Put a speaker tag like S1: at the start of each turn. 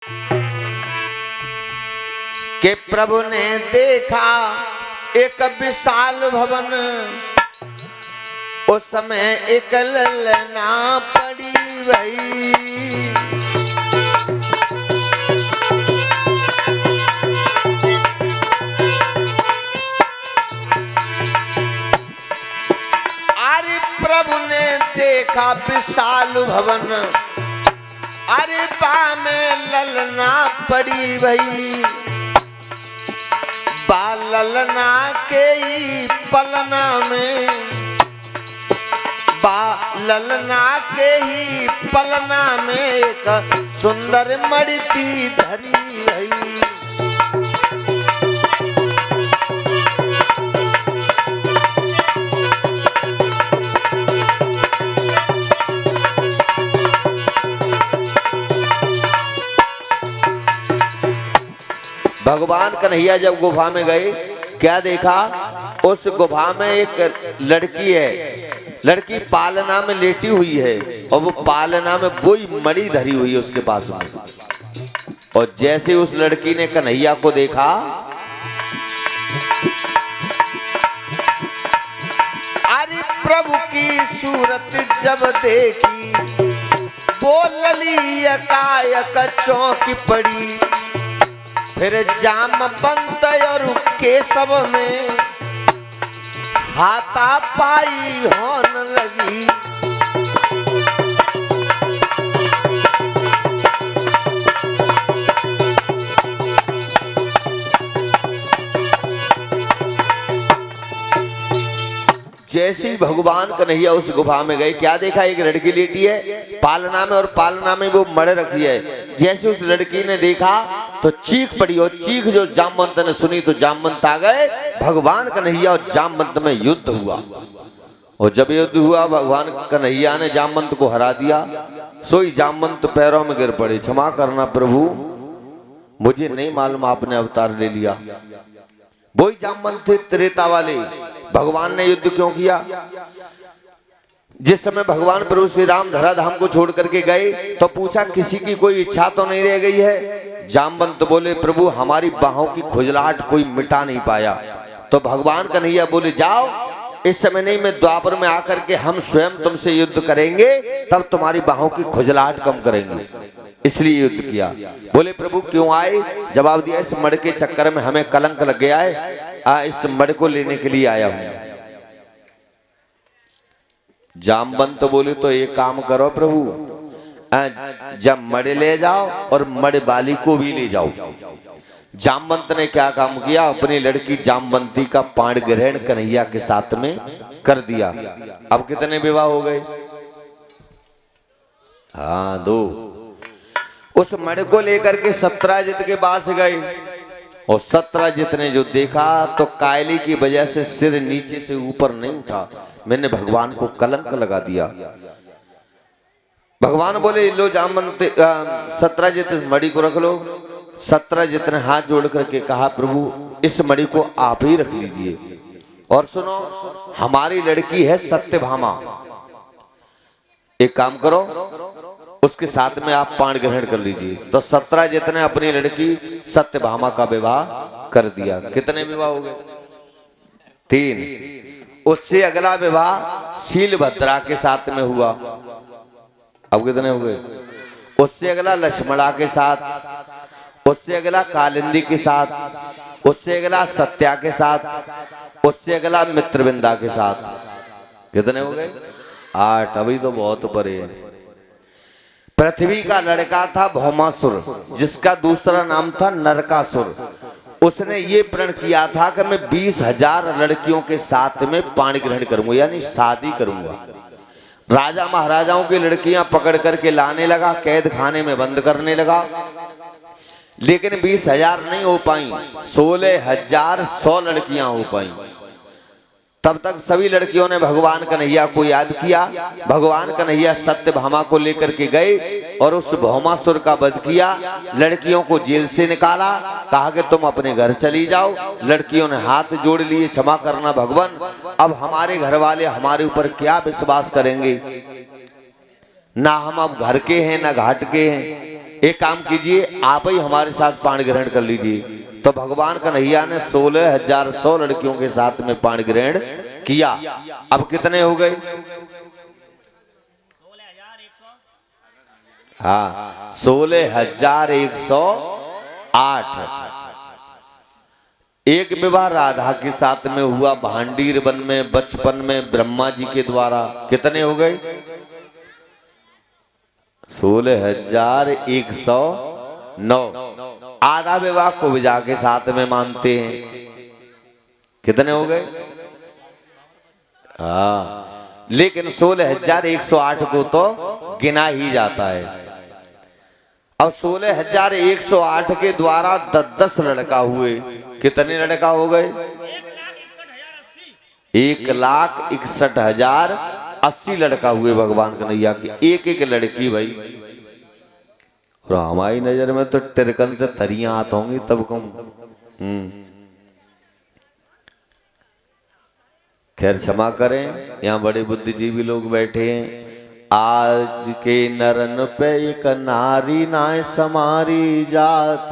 S1: कि प्रभु ने देखा एक विशाल भवन, उस समय एक ललना पड़ी भई। अरे प्रभु ने देखा विशाल भवन, अरे बा में ललना पड़ी भई। बा ललना के ही पलना में, बा ललना के ही पलना में एक सुंदर मड़ती धरी भई। भगवान कन्हैया जब गुफा में गए, क्या देखा? उस गुफा में एक लड़की है, लड़की पालना में लेटी हुई है और वो पालना में वही मणि धरी हुई है उसके पास में। और जैसे उस लड़की ने कन्हैया को देखा, अरे प्रभु की सूरत जब देखी, वो लली एकाएक चौंकी पड़ी। फिर जामवंत और केशव में हाथापाई होने लगी। जैसे ही भगवान कन्हैया उस गुफा में गए, क्या देखा? एक लड़की लेटी है पालना में और पालना में वो मड़ रखी है। जैसे उस लड़की ने देखा तो चीख पड़ी, और चीख जो जामवंत ने सुनी तो जामवंत आ गए। भगवान कन्हैया और जामवंत में युद्ध हुआ, और जब युद्ध हुआ भगवान कन्हैया ने जामवंत को हरा दिया। सोई जामवंत पैरों में गिर पड़े, क्षमा करना प्रभु, मुझे नहीं मालूम आपने अवतार ले लिया। वही जामवंत थे त्रेता वाले। भगवान ने युद्ध क्यों किया? जिस समय भगवान प्रभु श्री राम धराधाम को छोड़ करके गए तो पूछा किसी की कोई इच्छा तो नहीं रह गई है? जामवंत बोले प्रभु हमारी बाहों की खुजलाहट कोई मिटा नहीं पाया। तो भगवान कन्हैया बोले जाओ, इस समय नहीं, मैं द्वापर में आकर के हम स्वयं तुमसे युद्ध करेंगे, तब तुम्हारी बाहों की खुजलाहट कम करेंगे। इसलिए युद्ध किया। बोले प्रभु क्यों आए? जवाब दिया इस मड़ के चक्कर में हमें कलंक लग गया है, इस मड़ को लेने के लिए आया हूं। जामवंत बोले तो एक काम करो प्रभु, जब मड़ ले जाओ और मड़ बाली को भी ले जाओ। जामवंत ने क्या काम किया? अपनी लड़की जामवंती का पाण ग्रहण कन्हैया के साथ में कर दिया। अब कितने विवाह हो गए? हाँ, 2। उस मड़ को लेकर के सत्यजित के पास गए, और सत्यजित ने जो देखा तो कायली की वजह से सिर नीचे से ऊपर नहीं उठा। मैंने भगवान को कलंक लगा दिया। भगवान बोले लो जामवंत, सत्यजित मणि को रख लो। सत्यजित ने हाथ जोड़ करके कहा प्रभु इस मणि को आप ही रख लीजिए, और सुनो हमारी लड़की है सत्यभामा, एक काम करो उसके साथ में आप पाण ग्रहण कर लीजिए। तो सत्यजित ने अपनी लड़की सत्यभामा का विवाह कर दिया। कितने विवाह हो गए? 3। उससे अगला विवाह शीलभद्रा के साथ में हुआ। अब कितने हुए? उससे अगला लक्ष्मणा के साथ, उससे अगला कालिंदी के साथ, उससे अगला सत्या के साथ, उससे अगला मित्रविंदा के साथ। कितने हो गए? 8। अभी तो बहुत परे है। पृथ्वी का लड़का था भौमासुर, जिसका दूसरा नाम था नरकासुर। उसने ये प्रण किया था कि मैं 20,000 लड़कियों के साथ में पाण ग्रहण करूंगा, यानी शादी करूंगा। राजा महाराजाओं की लड़कियां पकड़ करके लाने लगा, कैद खाने में बंद करने लगा, लेकिन 20,000 नहीं हो पाई, 16,100 लड़कियां हो पाई। तब तक सभी लड़कियों ने भगवान कन्हैया को याद किया। भगवान कन्हैया सत्यभामा को लेकर के गए और उस भौमासुर का वध किया। लड़कियों को जेल से निकाला, कहा कि तुम अपने घर चली जाओ। लड़कियों ने हाथ जोड़ लिए, क्षमा करना भगवान, अब हमारे घर वाले हमारे ऊपर क्या विश्वास करेंगे? ना हम अब घर के हैं ना घाट के हैं, एक काम कीजिए, आप ही हमारे साथ पाणी ग्रहण कर लीजिए। तो भगवान कन्हैया ने 16,100 लड़कियों के साथ में पाणी ग्रहण किया। अब कितने हो गए? हाँ, 16,108। एक विवाह राधा के साथ में हुआ भांडीर वन में बचपन में ब्रह्मा जी के द्वारा। कितने हो गए? 16,109। आधा विवाह को विजा के साथ में मानते हैं। कितने हो गए? हाँ, लेकिन 16,108 को तो गिना ही जाता है। अब 16,108 के द्वारा 10 लड़का हुए। कितने लड़का हो गए? 1,61,080 लड़का हुए भगवान कन्हैया की। एक एक लड़की भाई। और हमारी नजर में तो तिरकन से थरियां आत होंगी तब कम। खैर क्षमा करें, यहाँ बड़े बुद्धिजीवी लोग बैठे हैं। आज के नरन पे एक नारी नाय समारी जात।